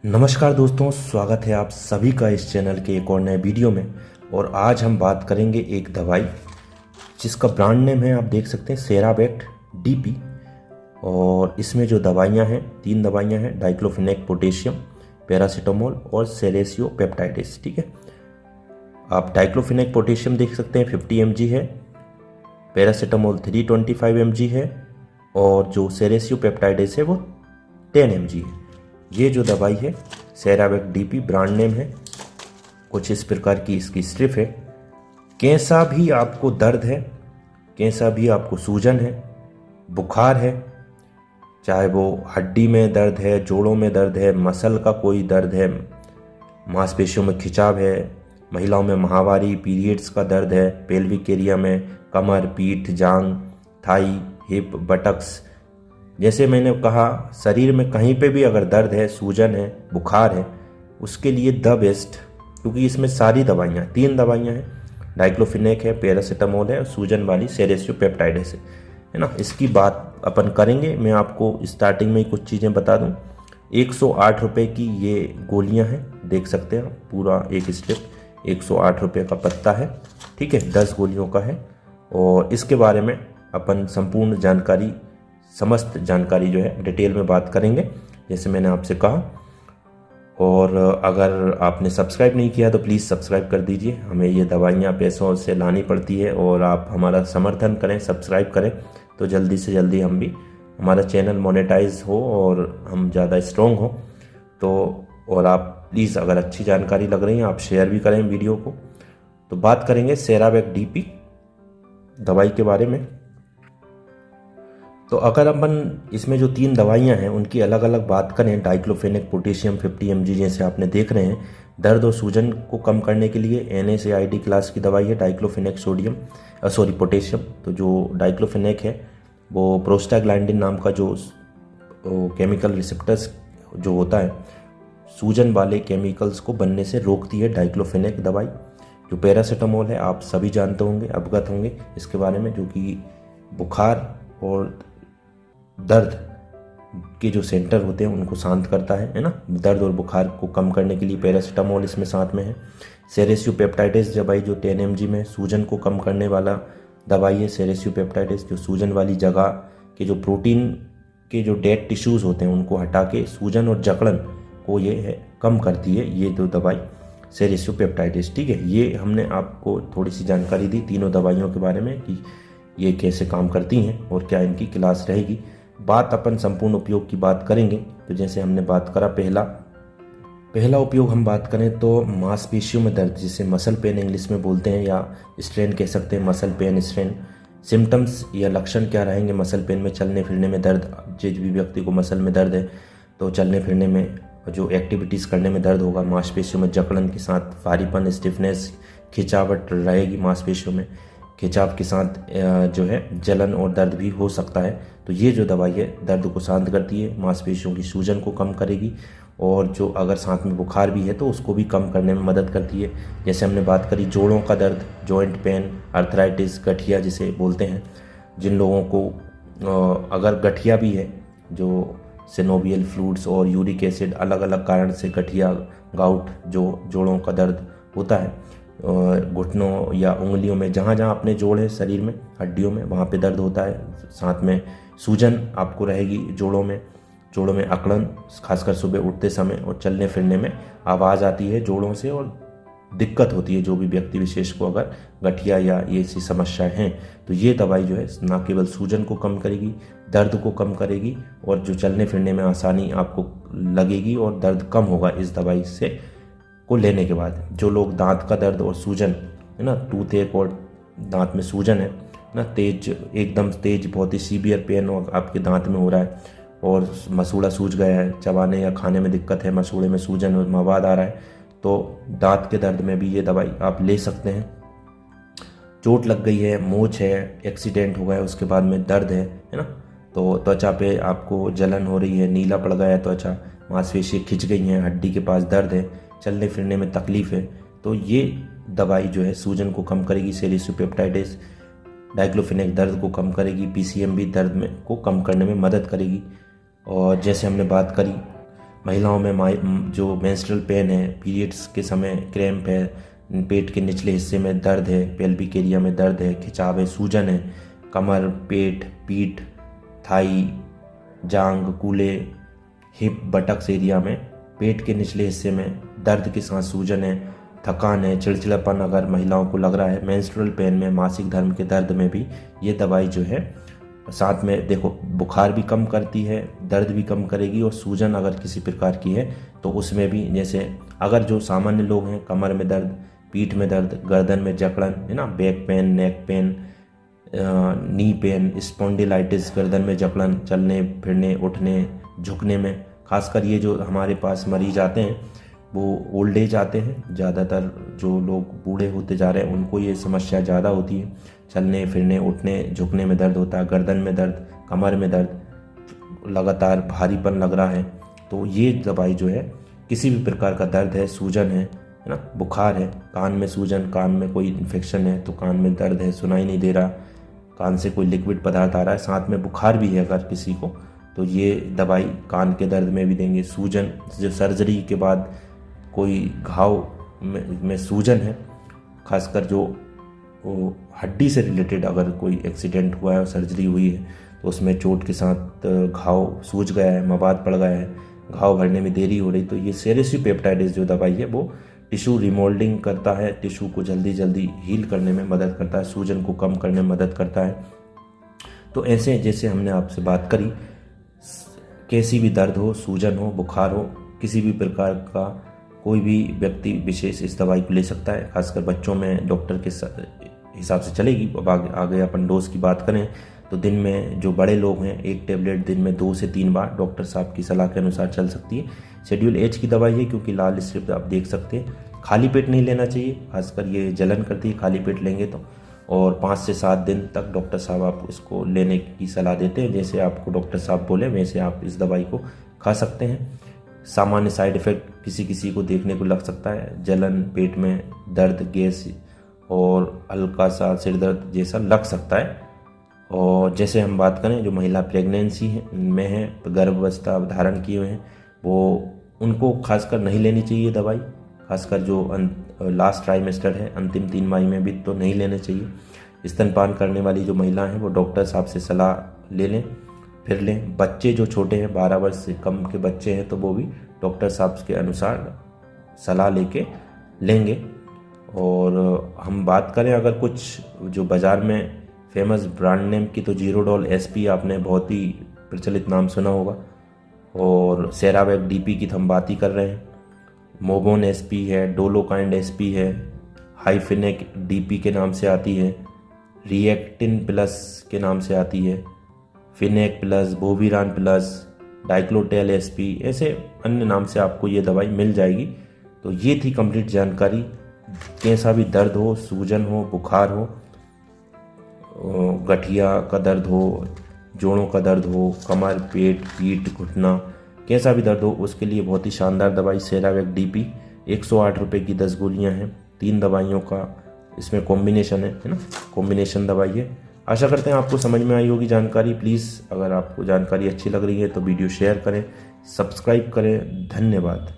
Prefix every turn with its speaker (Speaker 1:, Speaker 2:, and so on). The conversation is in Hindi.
Speaker 1: नमस्कार दोस्तों, स्वागत है आप सभी का इस चैनल के एक और नए वीडियो में। और आज हम बात करेंगे एक दवाई जिसका ब्रांड नेम है, आप देख सकते हैं, सेराबेक्ट डीपी। और इसमें जो दवाइयां हैं, 3 दवाइयां हैं, डाइक्लोफिनेक पोटेशियम, पैरासीटामोल और सेलेसियो पेप्टाइडिस। ठीक है, आप डाइक्लोफिनेक पोटेशियम देख सकते हैं 50 mg है, पैरासीटामोल 325 mg है और जो सेलेसियो पेप्टाइडिस है वो 10 mg है। ये जो दवाई है सेराबेक्ट डीपी, ब्रांड नेम है, कुछ इस प्रकार की इसकी स्ट्रिप है। कैसा भी आपको दर्द है, कैसा भी आपको सूजन है, बुखार है, चाहे वो हड्डी में दर्द है, जोड़ों में दर्द है, मसल का कोई दर्द है, मांसपेशियों में खिंचाव है, महिलाओं में माहवारी पीरियड्स का दर्द है, पेल्विक एरिया में कमर, पीठ, जांग, थाई, हिप, बटक्स, जैसे मैंने कहा, शरीर में कहीं पे भी अगर दर्द है, सूजन है, बुखार है, उसके लिए द बेस्ट, क्योंकि इसमें सारी दवाइयाँ, 3 दवाइयाँ हैं, डाइक्लोफिनेक है, पैरासीटामोल है और सूजन वाली सेलेसियो पेप्टाइडिस है ना। इसकी बात अपन करेंगे। मैं आपको स्टार्टिंग में ही कुछ चीज़ें बता दूं। 108 रुपये की ये गोलियां हैं, देख सकते हैं, पूरा एक स्टेप 108 रुपये का पत्ता है। ठीक है, 10 गोलियों का है और इसके बारे में अपन संपूर्ण जानकारी, समस्त जानकारी जो है डिटेल में बात करेंगे, जैसे मैंने आपसे कहा। और अगर आपने सब्सक्राइब नहीं किया तो प्लीज़ सब्सक्राइब कर दीजिए। हमें ये दवाइयाँ पैसों से लानी पड़ती है और आप हमारा समर्थन करें, सब्सक्राइब करें, तो जल्दी से जल्दी हम भी, हमारा चैनल मोनेटाइज हो और हम ज़्यादा स्ट्रॉन्ग हो। तो और आप प्लीज़, अगर अच्छी जानकारी लग रही है, आप शेयर भी करें वीडियो को। तो बात करेंगे सेराबेक्ट डीपी दवाई के बारे में। तो अगर अपन इसमें जो 3 दवाइयां हैं उनकी अलग अलग बात करें, डाइक्लोफिनेक पोटेशियम 50 mg, जैसे आपने देख रहे हैं, दर्द और सूजन को कम करने के लिए NSAID क्लास की दवाई है डाइक्लोफिनेक पोटेशियम। तो जो डाइक्लोफिनेक है वो प्रोस्टाग्लैंडिन नाम का जो केमिकल रिसेप्टर्स जो होता है, सूजन वाले केमिकल्स को बनने से रोकती है डाइक्लोफिनेक दवाई। जो पैरासीटामोल है, आप सभी जानते होंगे, अवगत होंगे इसके बारे में, जो कि बुखार और दर्द के जो सेंटर होते हैं उनको शांत करता है ना। दर्द और बुखार को कम करने के लिए पैरासीटामोल इसमें साथ में है। सेलेसियो पेप्टाइडिस दवाई जो 10 mg में सूजन को कम करने वाला दवाई है। सेलेसियो पेप्टाइडिस जो सूजन वाली जगह के जो प्रोटीन के जो डेड टिश्यूज़ होते हैं उनको हटा के सूजन और जकड़न को ये है कम करती है, ये दो दवाई सेलेसियो पेप्टाइडिस। ठीक है, ये हमने आपको थोड़ी सी जानकारी दी तीनों दवाइयों के बारे में कि ये कैसे काम करती हैं और क्या इनकी क्लास रहेगी। बात अपन संपूर्ण उपयोग की बात करेंगे। तो जैसे हमने बात करा, पहला उपयोग हम बात करें तो मांसपेशियों में दर्द, जिसे मसल पेन इंग्लिश में बोलते हैं, या स्ट्रेन कह सकते हैं, मसल पेन स्ट्रेन। सिम्टम्स या लक्षण क्या रहेंगे मसल पेन में? चलने फिरने में दर्द, जिस भी व्यक्ति को मसल में दर्द है तो चलने फिरने में, जो एक्टिविटीज़ करने में दर्द होगा, मांसपेशियों में जकड़न के साथ भारीपन, स्टिफनेस, खिंचावट रहेगी, मांसपेशियों में खिंचाव के साथ जो है जलन और दर्द भी हो सकता है। तो ये जो दवाई है दर्द को शांत करती है, मांसपेशियों की सूजन को कम करेगी और जो अगर साथ में बुखार भी है तो उसको भी कम करने में मदद करती है। जैसे हमने बात करी जोड़ों का दर्द, जॉइंट पेन, अर्थराइटिस, गठिया जिसे बोलते हैं, जिन लोगों को अगर गठिया भी है, जो सिनोवियल फ्लूइड्स और यूरिक एसिड, अलग अलग कारण से गठिया, गाउट, जो जोड़ों का दर्द होता है, घुटनों या उंगलियों में, जहाँ जहाँ अपने जोड़ है शरीर में, हड्डियों में, वहाँ पे दर्द होता है, साथ में सूजन आपको रहेगी जोड़ों में अकड़न, खासकर सुबह उठते समय, और चलने फिरने में आवाज़ आती है जोड़ों से और दिक्कत होती है जो भी व्यक्ति विशेष को अगर गठिया या ये ऐसी समस्याएं हैं। तो ये दवाई जो है ना केवल सूजन को कम करेगी, दर्द को कम करेगी और जो चलने फिरने में आसानी आपको लगेगी और दर्द कम होगा इस दवाई से को लेने के बाद। जो लोग दांत का दर्द और सूजन है ना, टूथ एक और दांत में सूजन है ना, तेज, एकदम तेज, बहुत ही सीवियर पेन और आपके दांत में हो रहा है और मसूड़ा सूज गया है, चबाने या खाने में दिक्कत है, मसूड़े में सूजन और मवाद आ रहा है, तो दांत के दर्द में भी ये दवाई आप ले सकते हैं। चोट लग गई है, मोच है, एक्सीडेंट हो गया, उसके बाद में दर्द है ना, तो त्वचा पे आपको जलन हो रही है, नीला पड़ गया है त्वचा, मांसपेशी खिंच गई हैं, हड्डी के पास दर्द है, चलने फिरने में तकलीफ है, तो ये दवाई जो है सूजन को कम करेगी। सेलेसियो पेप्टाइडिस डाइक्लोफिनेक दर्द को कम करेगी, PCM भी दर्द में को कम करने में मदद करेगी। और जैसे हमने बात करी महिलाओं में जो मेंस्ट्रुअल पेन है, पीरियड्स के समय क्रैम्प है, पेट के निचले हिस्से में दर्द है, पेल्विक एरिया में दर्द है, खिंचाव है, सूजन है, कमर, पेट, पीठ, थाई, जांग, कूल्हे, हिप, बटक्स एरिया में पेट के निचले हिस्से में दर्द के साथ सूजन है, थकान है, चिड़चिड़ापन अगर महिलाओं को लग रहा है, मेंस्ट्रुअल पेन में, मासिक धर्म के दर्द में भी ये दवाई जो है साथ में देखो बुखार भी कम करती है, दर्द भी कम करेगी, और सूजन अगर किसी प्रकार की है तो उसमें भी, जैसे अगर जो सामान्य लोग हैं कमर में दर्द, पीठ में दर्द, गर्दन में जकड़न है ना, back pain, neck pain, knee pain, spondylitis, गर्दन में जकड़न, चलने फिरने उठने झुकने में, खासकर ये जो हमारे पास मरीज आते हैं वो ओल्ड एज आते हैं, ज़्यादातर जो लोग बूढ़े होते जा रहे हैं उनको ये समस्या ज़्यादा होती है, चलने फिरने उठने झुकने में दर्द होता है, गर्दन में दर्द, कमर में दर्द, लगातार भारीपन लग रहा है। तो ये दवाई जो है किसी भी प्रकार का दर्द है, सूजन है ना, बुखार है, कान में सूजन, कान में कोई इन्फेक्शन है तो कान में दर्द है, सुनाई नहीं दे रहा, कान से कोई लिक्विड पदार्थ आ रहा है, साथ में बुखार भी है अगर किसी को, तो ये दवाई कान के दर्द में भी देंगे। सूजन, जो सर्जरी के बाद कोई घाव में सूजन है, खासकर जो हड्डी से रिलेटेड अगर कोई एक्सीडेंट हुआ है और सर्जरी हुई है तो उसमें चोट के साथ घाव सूज गया है, मवाद पड़ गया है, घाव भरने में देरी हो रही, तो ये सेरेसी पेप्टाइड्स जो दवाई है वो टिश्यू रिमोल्डिंग करता है, टिश्यू को जल्दी जल्दी हील करने में मदद करता है, सूजन को कम करने में मदद करता है। तो ऐसे जैसे हमने आपसे बात करी, कैसी भी दर्द हो, सूजन हो, बुखार हो, किसी भी प्रकार का कोई भी व्यक्ति विशेष इस दवाई को ले सकता है। खासकर बच्चों में डॉक्टर के हिसाब से चलेगी। अब आगे अपन डोज की बात करें तो दिन में जो बड़े लोग हैं एक टेबलेट दिन में 2 से 3 बार डॉक्टर साहब की सलाह के अनुसार चल सकती है। शेड्यूल एच की दवाई है क्योंकि लाल स्ट्रिप आप देख सकते हैं। खाली पेट नहीं लेना चाहिए, खासकर ये जलन करती है खाली पेट लेंगे तो, और 5 से 7 दिन तक डॉक्टर साहब आपको इसको लेने की सलाह देते हैं। जैसे आपको डॉक्टर साहब बोले वैसे आप इस दवाई को खा सकते हैं। सामान्य साइड इफ़ेक्ट किसी किसी को देखने को लग सकता है, जलन, पेट में दर्द, गैस और हल्का सा सिर दर्द जैसा लग सकता है। और जैसे हम बात करें जो महिला प्रेगनेंसी में है, गर्भावस्था धारण किए हुए हैं, वो उनको खासकर नहीं लेनी चाहिए दवाई। खासकर जो लास्ट ट्राइमेस्टर है, अंतिम 3 माह में भी तो नहीं लेने चाहिए। स्तनपान करने वाली जो महिला हैं वो डॉक्टर साहब से सलाह ले लें, फिर लें। बच्चे जो छोटे हैं 12 वर्ष से कम के बच्चे हैं तो वो भी डॉक्टर साहब के अनुसार सलाह लेके लेंगे। और हम बात करें अगर कुछ जो बाज़ार में फेमस ब्रांड नेम की, तो जीरोडॉल एसपी आपने बहुत ही प्रचलित नाम सुना होगा, और सेरावेक डीपी की तो हम बात ही कर रहे हैं। मोबोन एसपी है, डोलोकाइंड एसपी है, हाइफिनेक डीपी के नाम से आती है, रिएक्टिन प्लस के नाम से आती है, फिनेक प्लस, बोविरान प्लस, डाइक्लोटेल एसपी, ऐसे अन्य नाम से आपको ये दवाई मिल जाएगी। तो ये थी कंप्लीट जानकारी। कैसा भी दर्द हो, सूजन हो, बुखार हो, गठिया का दर्द हो, जोड़ों का दर्द हो, कमर, पेट, पीठ, घुटना, कैसा भी दर्द हो उसके लिए बहुत ही शानदार दवाई सेरावेक डीपी। 108 रुपये की 10 गोलियां हैं, 3 दवाइयों का इसमें कॉम्बिनेशन है ना, कॉम्बिनेशन दवाई है। आशा करते हैं आपको समझ में आई होगी जानकारी। प्लीज़ अगर आपको जानकारी अच्छी लग रही है तो वीडियो शेयर करें, सब्सक्राइब करें। धन्यवाद।